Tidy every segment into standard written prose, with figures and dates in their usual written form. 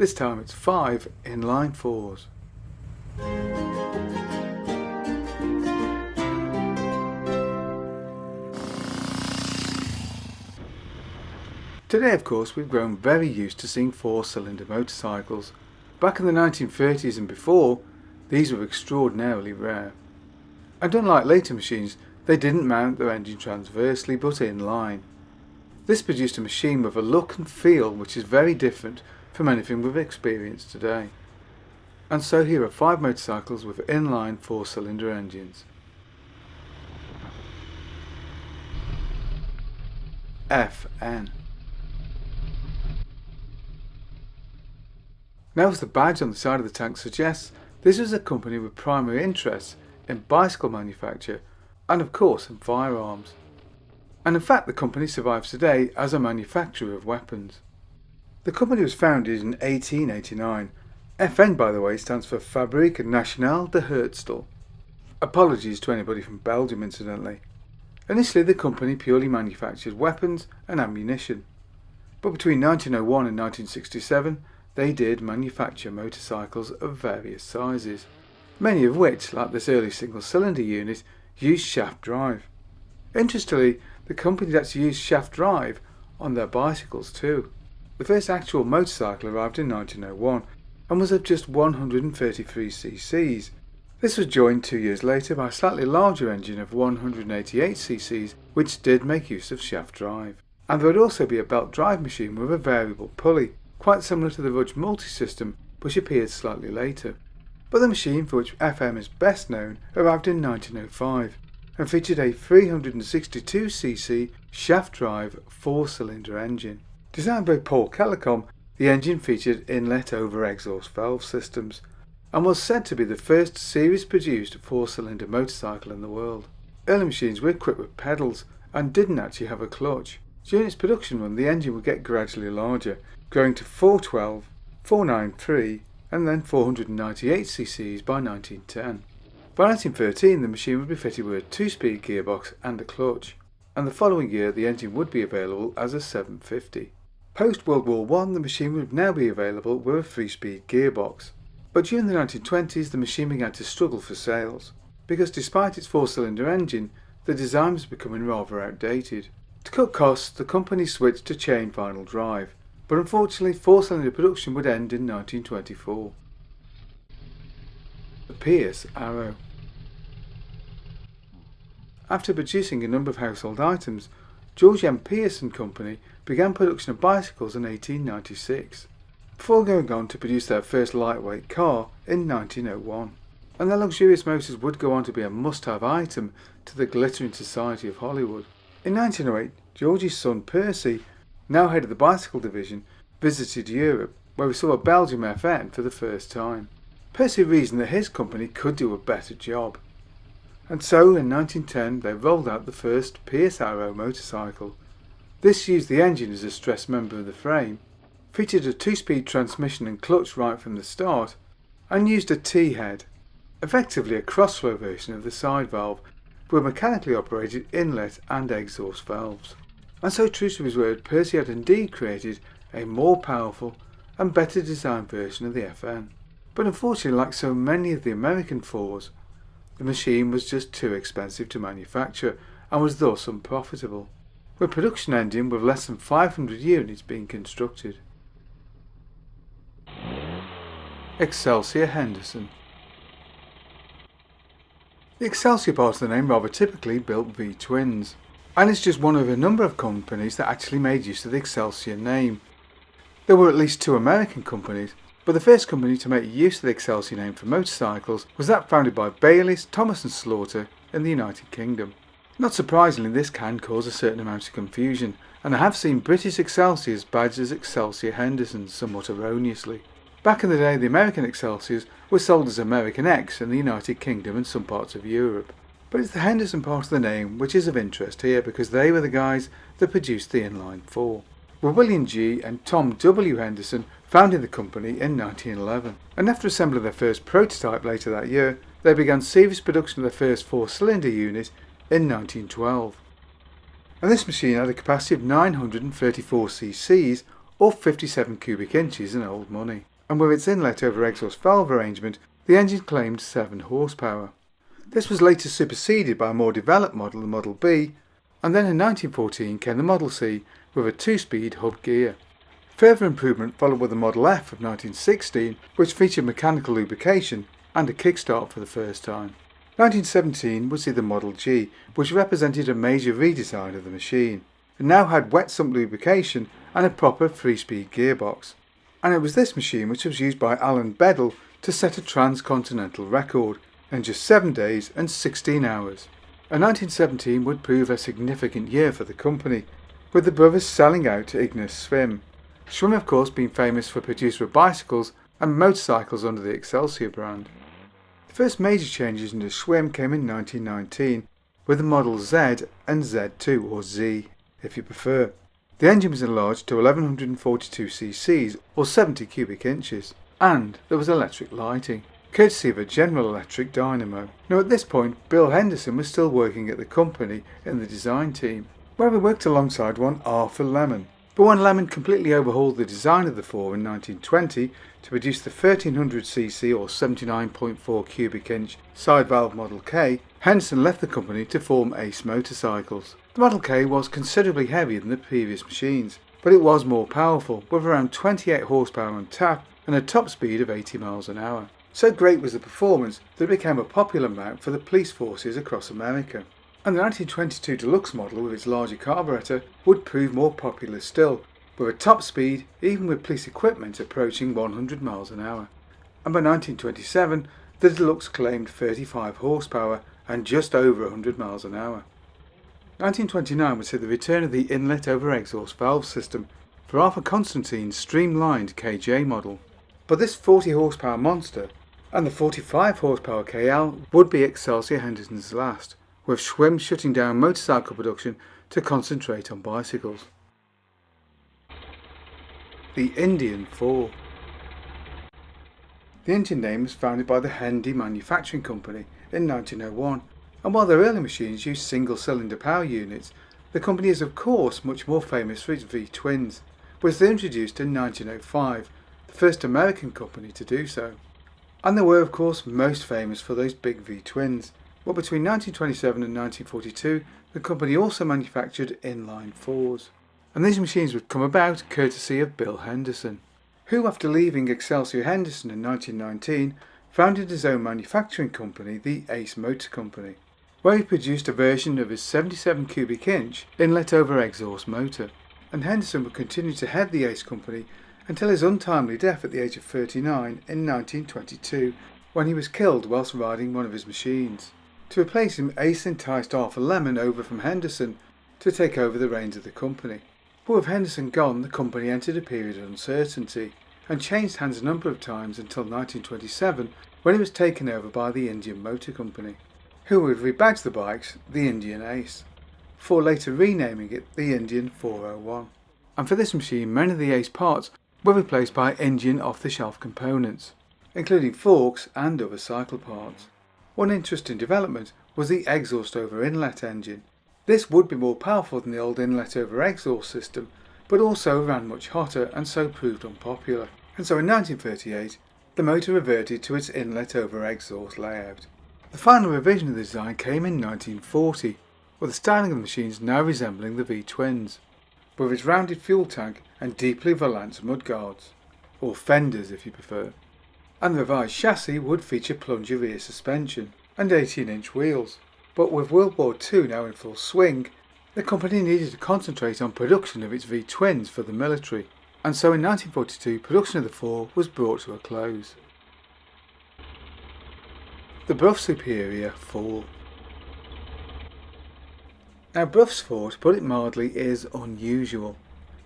This time it's 5 inline 4s. Today, of course, we've grown very used to seeing 4-cylinder motorcycles. Back in the 1930s and before, these were extraordinarily rare. And unlike later machines, they didn't mount their engine transversely but inline. This produced a machine with a look and feel which is very different from anything we've experienced today. And so here are 5 motorcycles with inline 4-cylinder engines. FN. Now, as the badge on the side of the tank suggests, this was a company with primary interests in bicycle manufacture and of course in firearms. And in fact the company survives today as a manufacturer of weapons. The company was founded in 1889. FN, by the way, stands for Fabrique Nationale de Herstel. Apologies to anybody from Belgium, incidentally. Initially the company purely manufactured weapons and ammunition. But between 1901 and 1967 they did manufacture motorcycles of various sizes, many of which, like this early single-cylinder unit, used shaft drive. Interestingly, the company actually used shaft drive on their bicycles too. The first actual motorcycle arrived in 1901 and was of just 133cc. This was joined 2 years later by a slightly larger engine of 188cc, which did make use of shaft drive. And there would also be a belt drive machine with a variable pulley, quite similar to the Rudge multi-system, which appeared slightly later. But the machine for which FM is best known arrived in 1905 and featured a 362cc shaft drive 4-cylinder engine. Designed by Paul Kellecombe, the engine featured inlet over exhaust valve systems and was said to be the first series produced 4-cylinder motorcycle in the world. Early machines were equipped with pedals and didn't actually have a clutch. During its production run the engine would get gradually larger, growing to 412, 493 and then 498cc by 1910. By 1913 the machine would be fitted with a 2-speed gearbox and a clutch, and the following year the engine would be available as a 750. Post World War I the machine would now be available with a 3-speed gearbox, but during the 1920s the machine began to struggle for sales, because despite its 4-cylinder engine the design was becoming rather outdated. To cut costs the company switched to chain final drive, but unfortunately 4-cylinder production would end in 1924. The PSRO. After producing a number of household items, George M. Pierce and Company began production of bicycles in 1896, before going on to produce their first lightweight car in 1901. And their luxurious motors would go on to be a must-have item to the glittering society of Hollywood. In 1908, George's son Percy, now head of the bicycle division, visited Europe, where we saw a Belgium FN for the first time. Percy reasoned that his company could do a better job. And so in 1910 they rolled out the first PSRO motorcycle. This used the engine as a stress member of the frame, featured a 2-speed transmission and clutch right from the start, and used a T-head, effectively a cross-flow version of the side valve, with mechanically operated inlet and exhaust valves. And so, true to his word, Percy had indeed created a more powerful and better designed version of the FN. But unfortunately, like so many of the American 4s, the machine was just too expensive to manufacture and was thus unprofitable, with production ending with less than 500 units being constructed. Excelsia Henderson. The Excelsia part of the name rather typically built V-twins, and it's just one of a number of companies that actually made use of the Excelsia name. There were at least 2 American companies, but the first company to make use of the Excelsia name for motorcycles was that founded by Bayliss, Thomas and Slaughter in the United Kingdom. Not surprisingly, this can cause a certain amount of confusion, and I have seen British Excelsiors badged as Excelsia Henderson somewhat erroneously. Back in the day, the American Excelsiors were sold as American X in the United Kingdom and some parts of Europe. But it's the Henderson part of the name which is of interest here, because they were the guys that produced the inline 4, with William G. and Tom W. Henderson founding the company in 1911. And after assembling their first prototype later that year, they began series production of their first 4-cylinder unit in 1912. And this machine had a capacity of 934cc, or 57 cubic inches in old money. And with its inlet over exhaust valve arrangement, the engine claimed 7 horsepower. This was later superseded by a more developed model, the Model B, and then in 1914 came the Model C with a 2-speed hub gear. Further improvement followed with the Model F of 1916, which featured mechanical lubrication and a kickstart for the first time. 1917 would see the Model G, which represented a major redesign of the machine. It now had wet sump lubrication and a proper 3-speed gearbox. And it was this machine which was used by Alan Bedell to set a transcontinental record in just 7 days and 16 hours. And 1917 would prove a significant year for the company, with the brothers selling out to Ignis Schwim. Schwim of course being famous for producer of bicycles and motorcycles under the Excelsia brand. The first major changes into Schwim came in 1919 with the Model Z and Z2 or Z if you prefer. The engine was enlarged to 1142 cc's or 70 cubic inches, and there was electric lighting, courtesy of a General Electric dynamo. Now at this point Bill Henderson was still working at the company in the design team, where he worked alongside one Arthur Lemon. But when Lemon completely overhauled the design of the 4 in 1920 to produce the 1300cc or 79.4 cubic inch side valve Model K, Henderson left the company to form Ace Motorcycles. The Model K was considerably heavier than the previous machines, but it was more powerful, with around 28 horsepower on tap and a top speed of 80 miles an hour. So great was the performance that it became a popular mount for the police forces across America. And the 1922 Deluxe model with its larger carburetor would prove more popular still, with a top speed even with police equipment approaching 100 miles an hour. And by 1927 the Deluxe claimed 35 horsepower and just over 100 miles an hour. 1929 would see the return of the inlet over exhaust valve system for Arthur Constantine's streamlined KJ model. But this 40 horsepower monster and the 45 horsepower KL would be Excelsia Henderson's last, with Schwim shutting down motorcycle production to concentrate on bicycles. The Indian 4. The engine name was founded by the Hendy Manufacturing Company in 1901, and while their early machines used single-cylinder power units, the company is of course much more famous for its V-twins, which they introduced in 1905, the first American company to do so. And they were of course most famous for those big V-twins. But between 1927 and 1942, the company also manufactured inline 4s. And these machines would come about courtesy of Bill Henderson, who after leaving Excelsia Henderson in 1919, founded his own manufacturing company, the Ace Motor Company, where he produced a version of his 77 cubic inch inlet over exhaust motor. And Henderson would continue to head the Ace Company until his untimely death at the age of 39 in 1922, when he was killed whilst riding one of his machines. To replace him, Ace enticed Arthur Lemon over from Henderson to take over the reins of the company. But with Henderson gone, the company entered a period of uncertainty and changed hands a number of times until 1927, when it was taken over by the Indian Motor Company, who would rebadge the bikes the Indian Ace, before later renaming it the Indian 401. And for this machine, many of the Ace parts were replaced by Indian off-the-shelf components, including forks and other cycle parts. One interesting development was the exhaust over inlet engine. This would be more powerful than the old inlet over exhaust system, but also ran much hotter and so proved unpopular. And so in 1938, the motor reverted to its inlet over exhaust layout. The final revision of the design came in 1940, with the styling of the machines now resembling the V-twins, with its rounded fuel tank and deeply valanced mudguards, or fenders if you prefer. And the revised chassis would feature plunger rear suspension and 18-inch wheels. But with World War II now in full swing, the company needed to concentrate on production of its V-twins for the military, and so in 1942 production of the 4 was brought to a close. The Bruff Superior 4. Now Bruff's 4, to put it mildly, is unusual,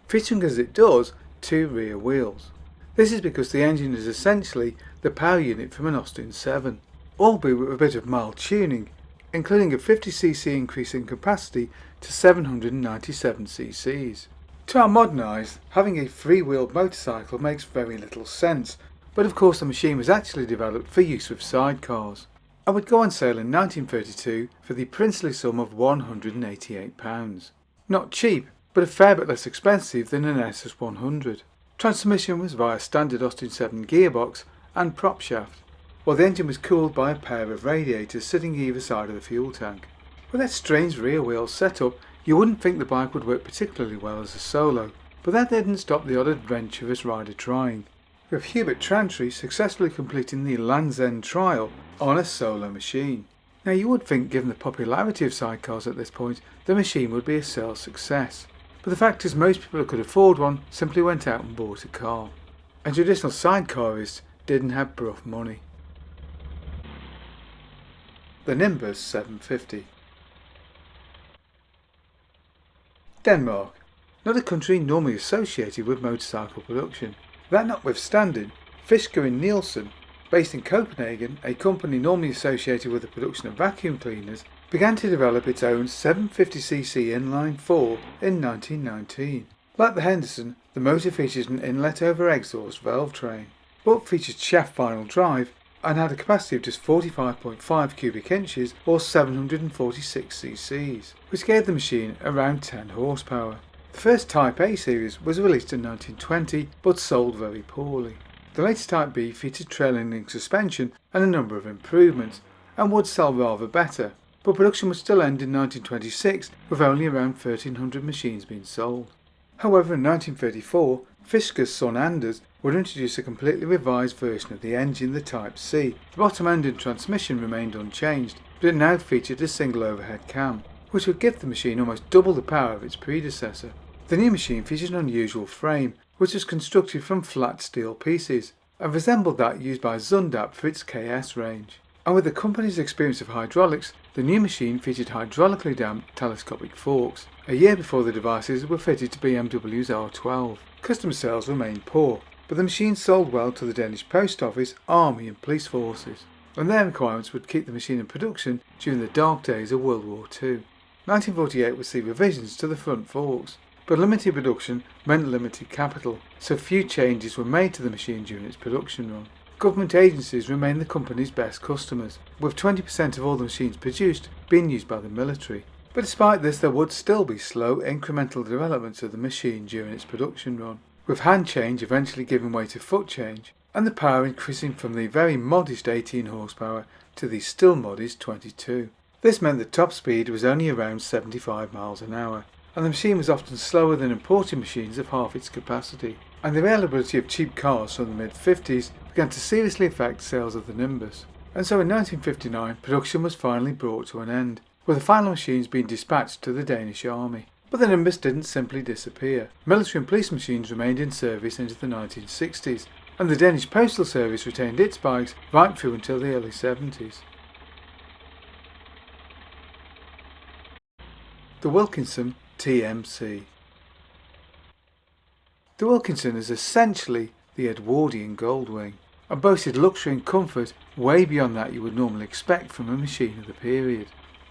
featuring as it does 2 rear wheels. This is because the engine is essentially the power unit from an Austin 7, albeit with a bit of mild tuning, including a 50cc increase in capacity to 797ccs. To our modern eyes, having a free-wheeled motorcycle makes very little sense, but of course the machine was actually developed for use with sidecars, and would go on sale in 1932 for the princely sum of £188. Not cheap, but a fair bit less expensive than an SS100. Transmission was via standard Austin 7 gearbox and prop shaft, while the engine was cooled by a pair of radiators sitting either side of the fuel tank. With that strange rear wheel setup, you wouldn't think the bike would work particularly well as a solo, but that didn't stop the odd adventurous rider trying, with Hubert Trantry successfully completing the Land's End trial on a solo machine. Now you would think, given the popularity of sidecars at this point, the machine would be a sales success, but the fact is most people who could afford one simply went out and bought a car, and traditional sidecarists didn't have Bruff money. The Nimbus 750. Denmark, not a country normally associated with motorcycle production. That notwithstanding, Fisker and Nielsen, based in Copenhagen, a company normally associated with the production of vacuum cleaners, began to develop its own 750cc inline 4 in 1919. Like the Henderson, the motor featured an inlet over exhaust valve train, but featured shaft final drive and had a capacity of just 45.5 cubic inches or 746 cc's, which gave the machine around 10 horsepower. The first Type A series was released in 1920 but sold very poorly. The later Type B featured trailing link suspension and a number of improvements, and would sell rather better, but production would still end in 1926 with only around 1,300 machines being sold. However, in 1934, Fisker's son Anders would introduce a completely revised version of the engine, the Type C. The bottom end and transmission remained unchanged, but it now featured a single overhead cam, which would give the machine almost double the power of its predecessor. The new machine featured an unusual frame, which was constructed from flat steel pieces, and resembled that used by Zundap for its KS range. And with the company's experience of hydraulics, the new machine featured hydraulically damped telescopic forks, a year before the devices were fitted to BMW's R12. Customer sales remained poor, but the machine sold well to the Danish Post Office, Army and Police Forces, and their requirements would keep the machine in production during the dark days of World War II. 1948 would see revisions to the front forks, but limited production meant limited capital, so few changes were made to the machine during its production run. Government agencies remained the company's best customers, with 20% of all the machines produced being used by the military. But despite this, there would still be slow, incremental developments of the machine during its production run, with hand change eventually giving way to foot change, and the power increasing from the very modest 18 horsepower to the still modest 22. This meant the top speed was only around 75 miles an hour, and the machine was often slower than imported machines of half its capacity, and the availability of cheap cars from the mid-50s began to seriously affect sales of the Nimbus. And so in 1959 production was finally brought to an end, with the final machines being dispatched to the Danish Army. But the Nimbus didn't simply disappear. Military and police machines remained in service into the 1960s, and the Danish Postal Service retained its bikes right through until the early 70s. The Wilkinson TMC. The Wilkinson is essentially the Edwardian Goldwing, and boasted luxury and comfort way beyond that you would normally expect from a machine of the period.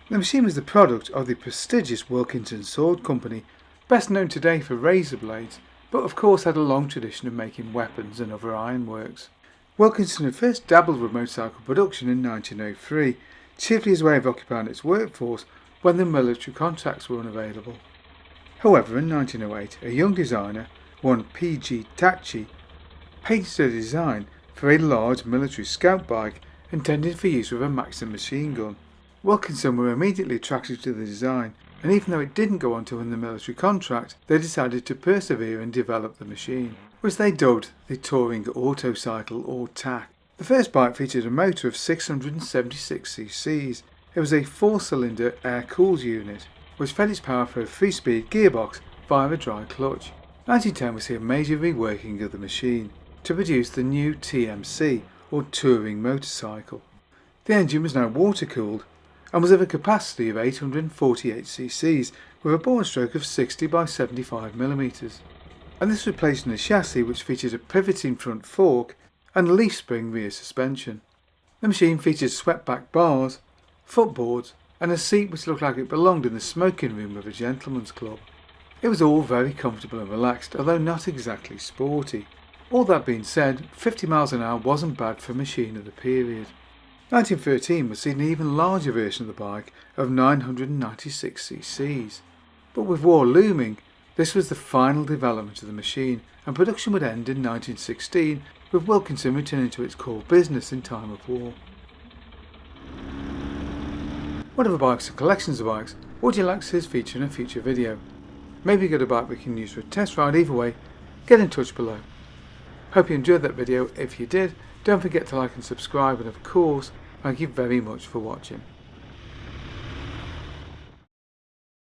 The machine was the product of the prestigious Wilkinson Sword Company, best known today for razor blades, but of course had a long tradition of making weapons and other ironworks. Wilkinson had first dabbled with motorcycle production in 1903, chiefly as a way of occupying its workforce when the military contracts were unavailable. However, in 1908, a young designer, one P.G. Tachi, painted a design for a large military scout bike intended for use with a Maxim machine gun. Wilkinson were immediately attracted to the design, and even though it didn't go on to win the military contract, they decided to persevere and develop the machine, which they dubbed the Touring Autocycle or TAC. The first bike featured a motor of 676 cc's. It was a 4-cylinder air-cooled unit, which fed its power for a 3-speed gearbox via a dry clutch. 1910 would see a major reworking of the machine to produce the new TMC or Touring Motorcycle. The engine was now water-cooled and was of a capacity of 848 cc's with a bore stroke of 60 by 75mm, and this replaced a chassis which featured a pivoting front fork and leaf spring rear suspension. The machine featured swept-back bars, footboards and a seat which looked like it belonged in the smoking room of a gentleman's club. It was all very comfortable and relaxed, although not exactly sporty. All that being said, 50 miles an hour wasn't bad for a machine of the period. 1913 would see an even larger version of the bike of 996 cc's. But with war looming, This was the final development of the machine, and production would end in 1916, with Wilkinson returning to its core business in time of war. Whatever bikes and collections of bikes, would you like to see us feature in a future video? Maybe you got a bike we can use for a test ride. Either way, get in touch below. Hope you enjoyed that video. If you did, don't forget to like and subscribe, and of course, thank you very much for watching.